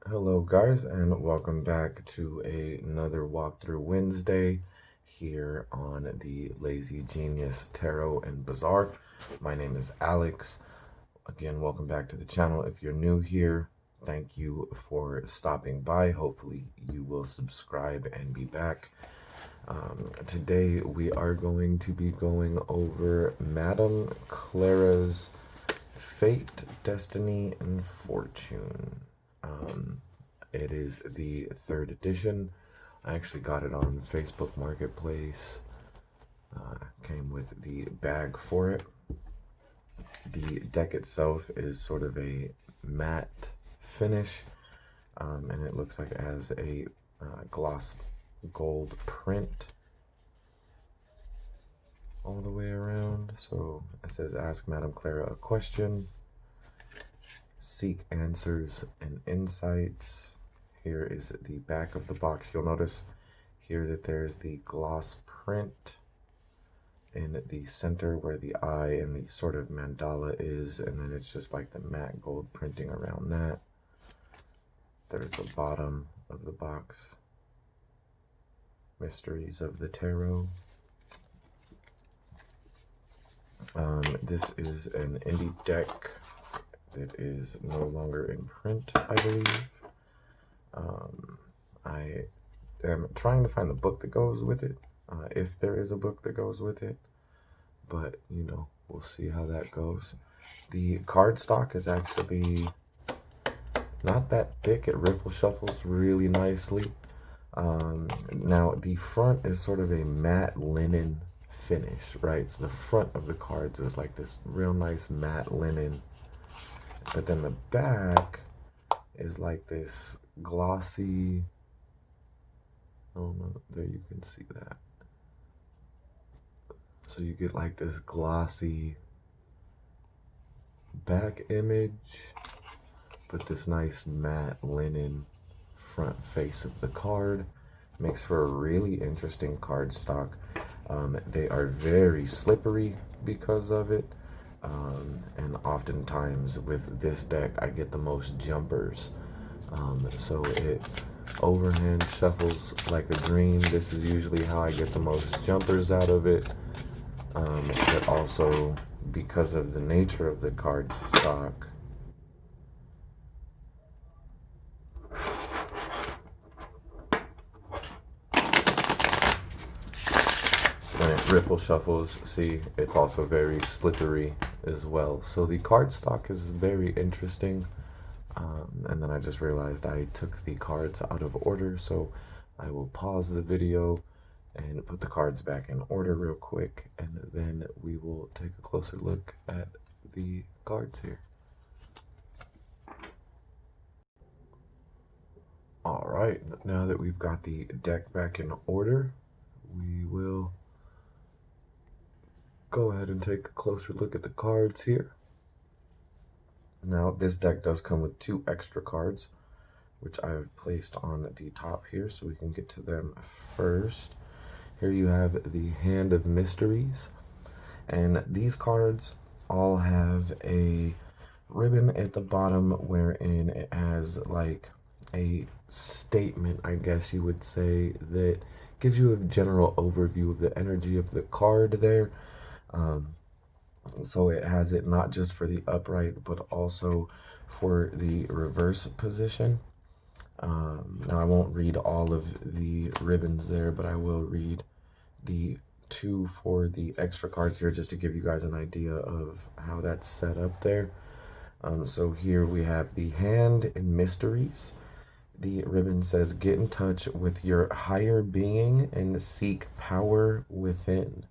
Hello guys, and welcome back to another walkthrough Wednesday here on the Lazy Genius Tarot and Bazaar. My name is Alex. Again, welcome back to the channel. If you're new here, thank you for stopping by. Hopefully you will subscribe and be back. Today we are going to be going over Madame Clara's Fate, Destiny, and Fortune. It is the 3rd edition. I actually got it on Facebook Marketplace. Came with the bag for it. The deck itself is sort of a matte finish, and it looks like it has a gloss gold print all the way around. So it says, ask Madame Clara a question, seek answers and insights. Here is the back of the box. You'll notice here that there's the gloss print in the center where the eye and the sort of mandala is, and then it's just like the matte gold printing around that. There's the bottom of the box. Mysteries of the Tarot. This is an indie deck that is no longer in print, I believe. I am trying to find the book that goes with it, if there is a book that goes with it, but you know, we'll see how that goes. The cardstock is actually not that thick. It riffle shuffles really nicely. Now the front is sort of a matte linen finish, right? So the front of the cards is like this real nice matte linen, but then the back is like this glossy, oh no, there you can see that. So you get like this glossy back image, but this nice matte linen front face of the card. Makes for a really interesting cardstock. They are very slippery because of it. And oftentimes with this deck, I get the most jumpers. So it overhand shuffles like a dream. This is usually how I get the most jumpers out of it. But also because of the nature of the cardstock, when it riffle shuffles, see, it's also very slippery as well. So the cardstock is very interesting. And then I just realized I took the cards out of order, so I will pause the video and put the cards back in order real quick, and then we will take a closer look at the cards here. All right, now that we've got the deck back in order, we will go ahead and take a closer look at the cards here. Now, this deck does come with 2 extra cards, which I have placed on the top here, so we can get to them first. Here you have the Hand of Mysteries, and these cards all have a ribbon at the bottom wherein it has like a statement, I guess you would say, that gives you a general overview of the energy of the card there. So it has it not just for the upright, but also for the reverse position. Now I won't read all of the ribbons there, but I will read the 2 for the extra cards here just to give you guys an idea of how that's set up there. So here we have the Hand in Mysteries. The ribbon says, get in touch with your higher being and seek power within.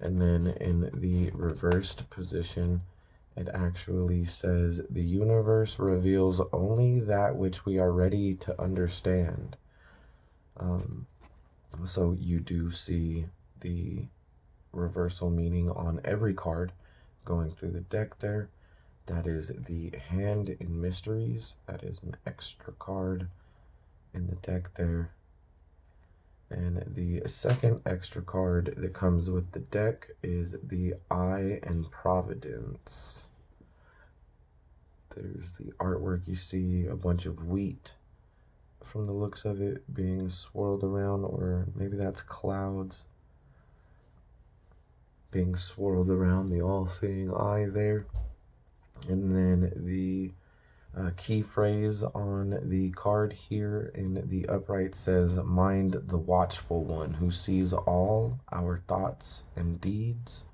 And then in the reversed position, it actually says, the universe reveals only that which we are ready to understand. So you do see the reversal meaning on every card going through the deck there. That is the Hand in Mysteries. That is an extra card in the deck there. And the second extra card that comes with the deck is the Eye and Providence. There's the artwork. You see a bunch of wheat from the looks of it being swirled around, or maybe that's clouds being swirled around the all-seeing eye there. And then the key phrase on the card here in the upright says, "Mind the watchful one who sees all our thoughts and deeds."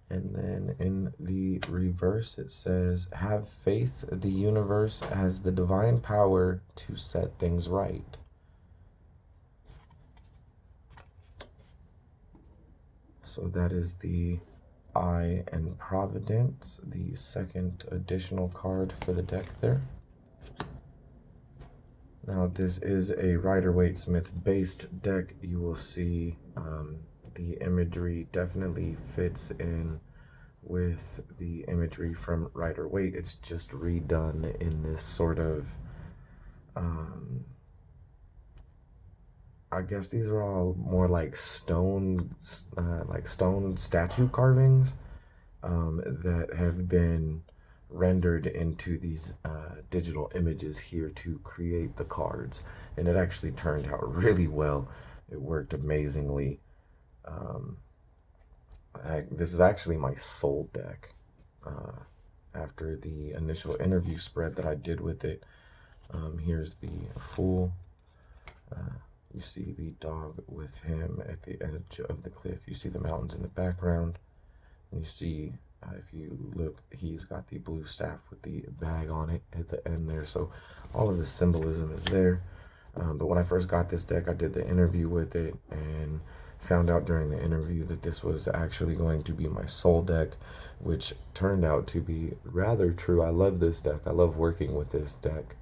And then in the reverse it says, "Have faith, the universe has the divine power to set things right." So that is the Eye and Providence, the second additional card for the deck there. Now this is a Rider-Waite-Smith based deck. You will see the imagery definitely fits in with the imagery from Rider-Waite. It's just redone in this sort of, I guess these are all more like stone statue carvings that have been rendered into these digital images here to create the cards, and it actually turned out really well. It worked amazingly. This is actually my soul deck after the initial interview spread that I did with it. Here's the Fool. You see the dog with him at the edge of the cliff. You see the mountains in the background. And you see, if you look, he's got the blue staff with the bag on it at the end there. So all of the symbolism is there. But when I first got this deck, I did the interview with it and found out during the interview that this was actually going to be my soul deck, which turned out to be rather true. I love this deck. I love working with this deck.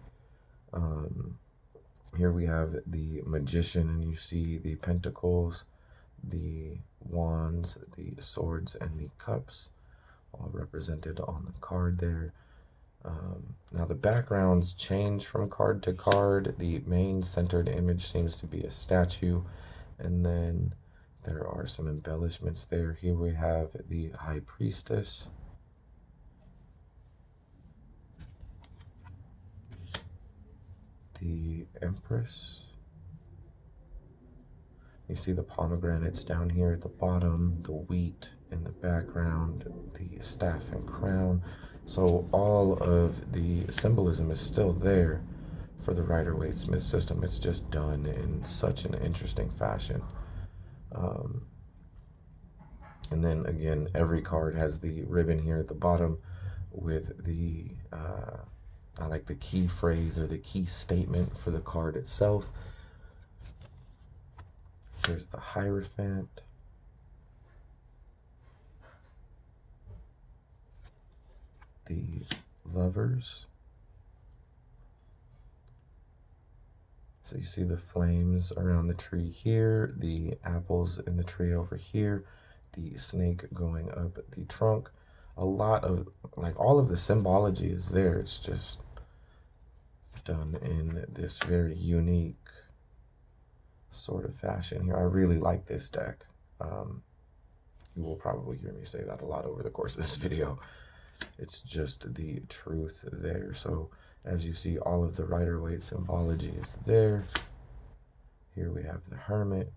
Here we have the Magician, and you see the Pentacles, the Wands, the Swords, and the Cups, all represented on the card there. Now the backgrounds change from card to card. The main centered image seems to be a statue, and then there are some embellishments there. Here we have the High Priestess, the Empress. You see the pomegranates down here at the bottom, the wheat in the background, the staff and crown. So all of the symbolism is still there for the Rider-Waite-Smith system. It's just done in such an interesting fashion. And then again, every card has the ribbon here at the bottom with the, I like the key phrase or the key statement for the card itself. There's the Hierophant. The Lovers. So you see the flames around the tree here, the apples in the tree over here, the snake going up the trunk. A lot of, like, all of the symbology is there. It's just done in this very unique sort of fashion here. I really like this deck. You will probably hear me say that a lot over the course of this video. It's just the truth there. So as you see, all of the Rider-Waite symbology is there. Here we have the Hermit,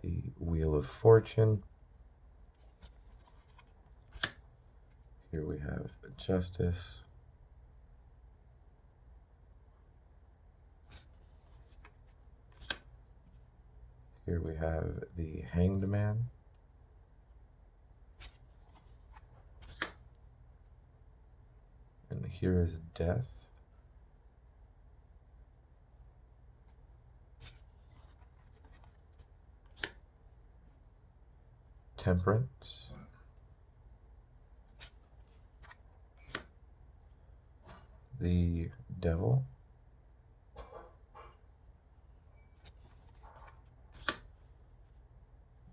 the Wheel of Fortune. Here we have Justice. Here we have the Hanged Man. And here is Death. Temperance. The Devil.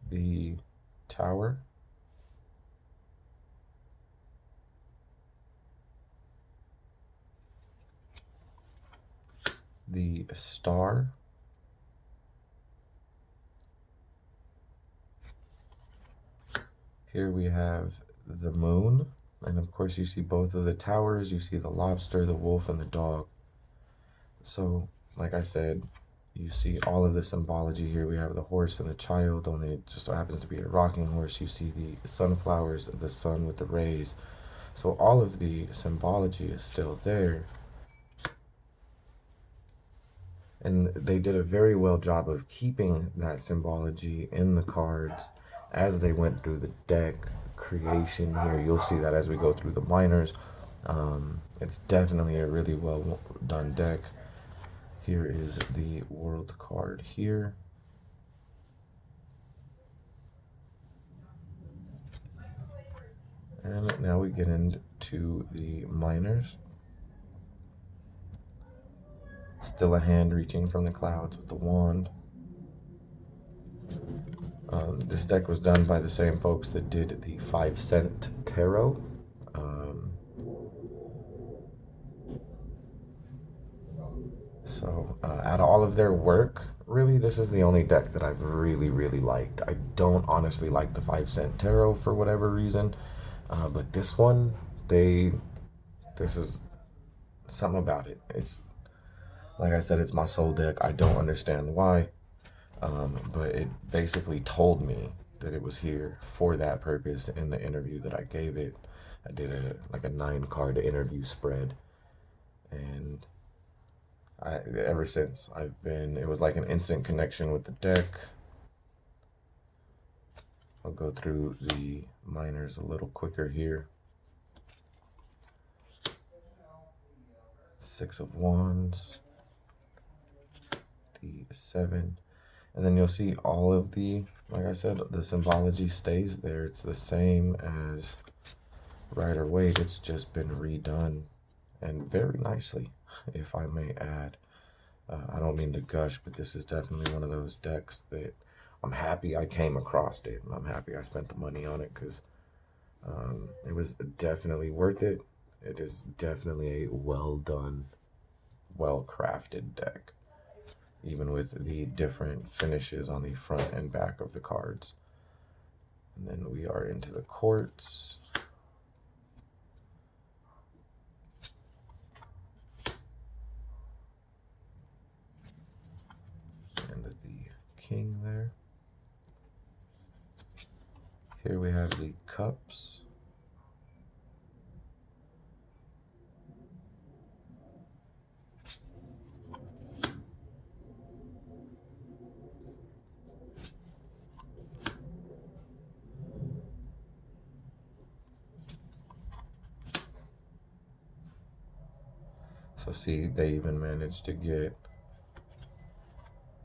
The Tower. The Star. Here we have the moon. And of course you see both of the towers. You see the lobster, the wolf, and the dog. So, like I said, you see all of the symbology here. We have the horse and the child, only it just so happens to be a rocking horse. You see the sunflowers, the sun with the rays. So all of the symbology is still there. And they did a very well job of keeping that symbology in the cards as they went through the deck creation here. You'll see that as we go through the minors. It's definitely a really well done deck. Here is the world card here. And now we get into the minors. Still a hand reaching from the clouds with the wand. This deck was done by the same folks that did the 5-cent tarot. So out of all of their work, really, this is the only deck that I've really liked. I don't honestly like the 5-cent tarot for whatever reason, but this one, this is something about it. It's, like I said, it's my soul deck. I don't understand why, but it basically told me that it was here for that purpose in the interview that I gave it. I did like a 9-card interview spread, and ever since it was like an instant connection with the deck. I'll go through the minors a little quicker here. 6 of Wands, the 7, and then you'll see all of the, like I said, the symbology stays there. It's the same as Rider-Waite. It's just been redone, and very nicely, if I may add. I don't mean to gush, but this is definitely one of those decks that I'm happy I came across it, and I'm happy I spent the money on it, because it was definitely worth it. It is definitely a well done, well crafted deck, even with the different finishes on the front and back of the cards. And then we are into the courts. And the king there. Here we have the cups. So see, they even managed to get,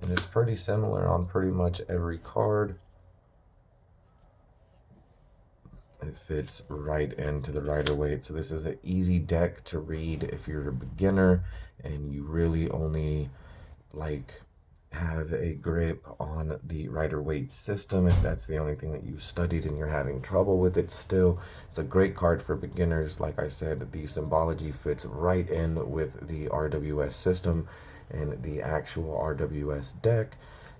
and it's pretty similar on pretty much every card. It fits right into the Rider-Waite. So this is an easy deck to read if you're a beginner and you really only like have a grip on the Rider-Waite system. If that's the only thing that you've studied and you're having trouble with it still, it's a great card for beginners. Like I said, the symbology fits right in with the RWS system and the actual RWS deck.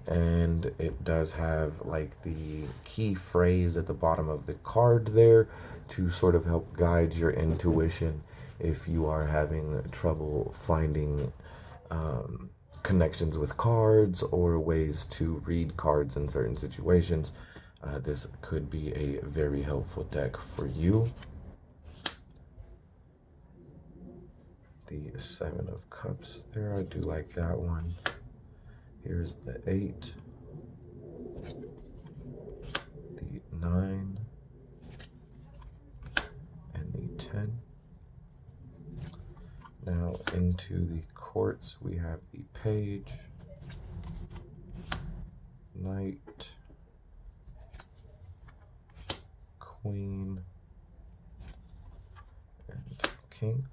And it does have like the key phrase at the bottom of the card there to sort of help guide your intuition if you are having trouble finding connections with cards or ways to read cards in certain situations. This could be a very helpful deck for you. The 7 of Cups there, I do like that one. Here's the 8, the 9, and the 10. Now into the courts, we have the Page, Knight, Queen, and King.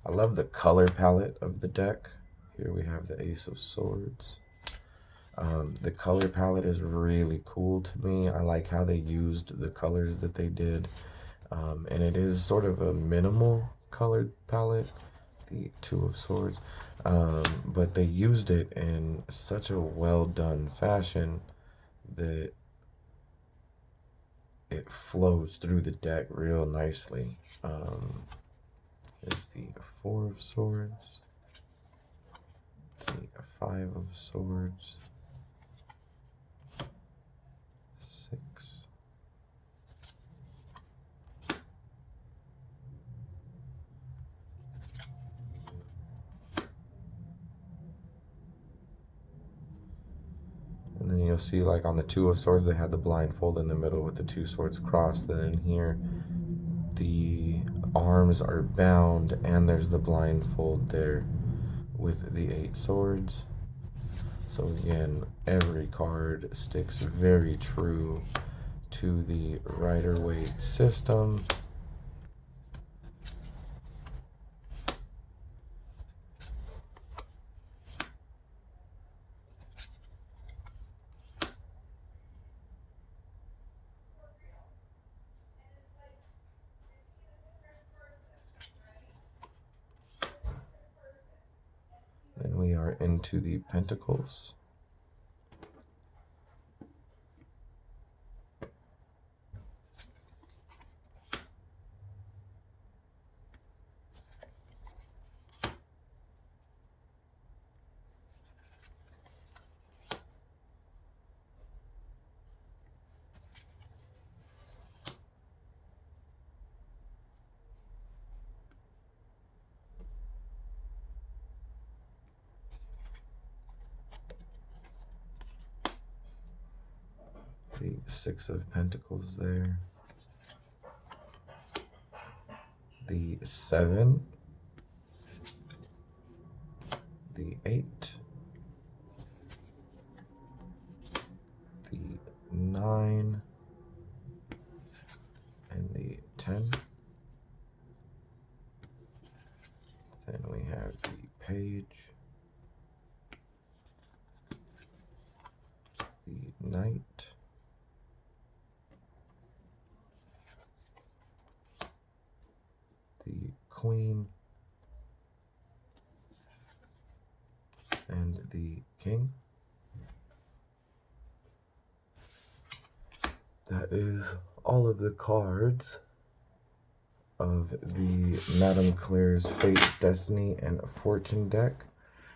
I love the color palette of the deck. Here we have the Ace of Swords. The color palette is really cool to me. I like how they used the colors that they did. And it is sort of a minimal colored palette, the 2 of Swords. But they used it in such a well done fashion that flows through the deck real nicely. Is the Four of Swords, the Five of Swords, 6, and then you'll see like on the Two of Swords they had the blindfold in the middle with the two swords crossed, and then here the arms are bound and there's the blindfold there with the 8 swords. So again, every card sticks very true to the Rider-Waite system. Then we are into the Pentacles. The 6 of Pentacles there. The 7. The 8. The 9. And the 10. Then we have the Page. The Knight. The Queen, and the King. That is all of the cards of the Madame Clara's Fate, Destiny, and Fortune deck.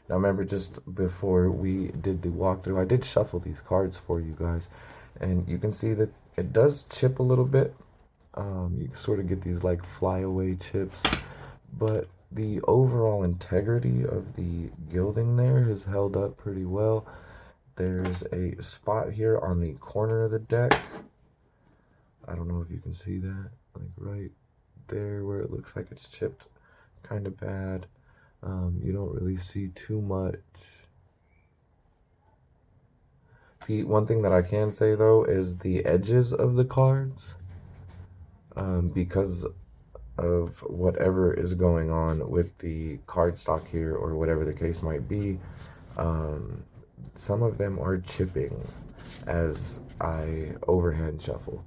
Now remember, just before we did the walkthrough, I did shuffle these cards for you guys, and you can see that it does chip a little bit. You sort of get these like flyaway chips, but the overall integrity of the gilding there has held up pretty well. There's a spot here on the corner of the deck. I don't know if you can see that, like right there where it looks like it's chipped kind of bad. You don't really see too much. The one thing that I can say though is the edges of the cards, because of whatever is going on with the cardstock here or whatever the case might be, some of them are chipping as I overhand shuffle.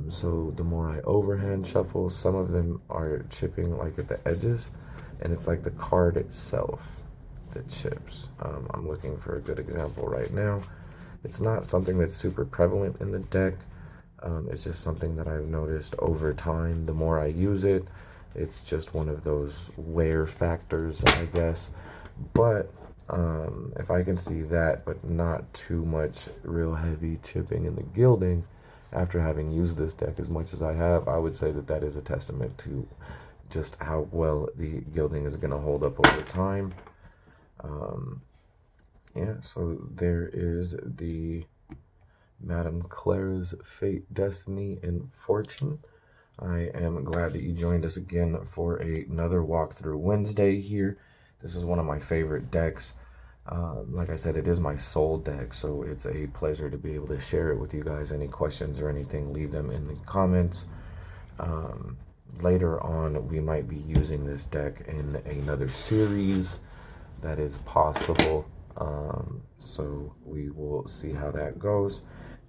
So the more I overhand shuffle, some of them are chipping like at the edges, and it's like the card itself that chips. I'm looking for a good example right now. It's not something that's super prevalent in the deck. It's just something that I've noticed over time. The more I use it, it's just one of those wear factors, I guess. But if I can see that, but not too much real heavy chipping in the gilding, after having used this deck as much as I have, I would say that that is a testament to just how well the gilding is going to hold up over time. Yeah, so there is the Madame Clara's Fate, Destiny, and Fortune. I am glad that you joined us again for another walkthrough Wednesday here. This is one of my favorite decks. Like I said, it is my soul deck, so it's a pleasure to be able to share it with you guys. Any questions or anything, leave them in the comments. Later on, we might be using this deck in another series. That is possible. So we will see how that goes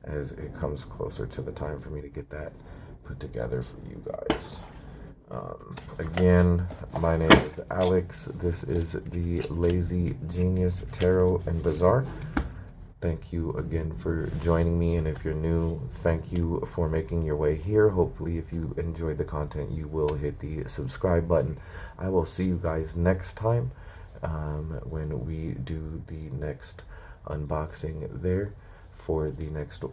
as it comes closer to the time for me to get that put together for you guys. Again, my name is Alex. This is the Lazy Genius Tarot and Bazaar. Thank you again for joining me, and if you're new, thank you for making your way here. Hopefully, if you enjoyed the content, you will hit the subscribe button. I will see you guys next time when we do the next unboxing there for the next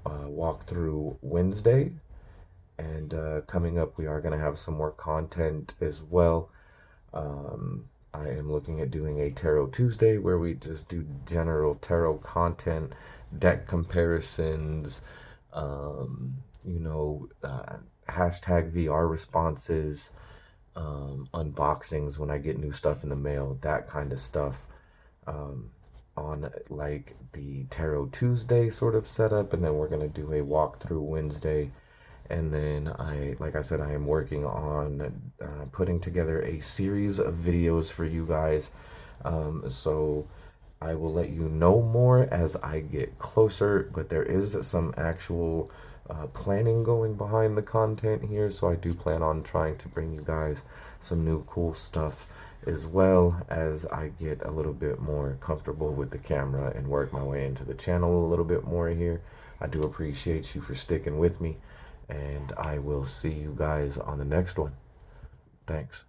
walkthrough Wednesday. And coming up, we are going to have some more content as well. I am looking at doing a Tarot Tuesday where we just do general tarot content, deck comparisons, you know, hashtag VR responses, unboxings when I get new stuff in the mail, that kind of stuff. Um, on like the Tarot Tuesday sort of setup, and then we're gonna do a walkthrough Wednesday, and then like I said, I am working on putting together a series of videos for you guys. So I will let you know more as I get closer, but there is some actual planning going behind the content here. So I do plan on trying to bring you guys some new cool stuff as well as I get a little bit more comfortable with the camera and work my way into the channel a little bit more here. I do appreciate you for sticking with me, and I will see you guys on the next one. Thanks.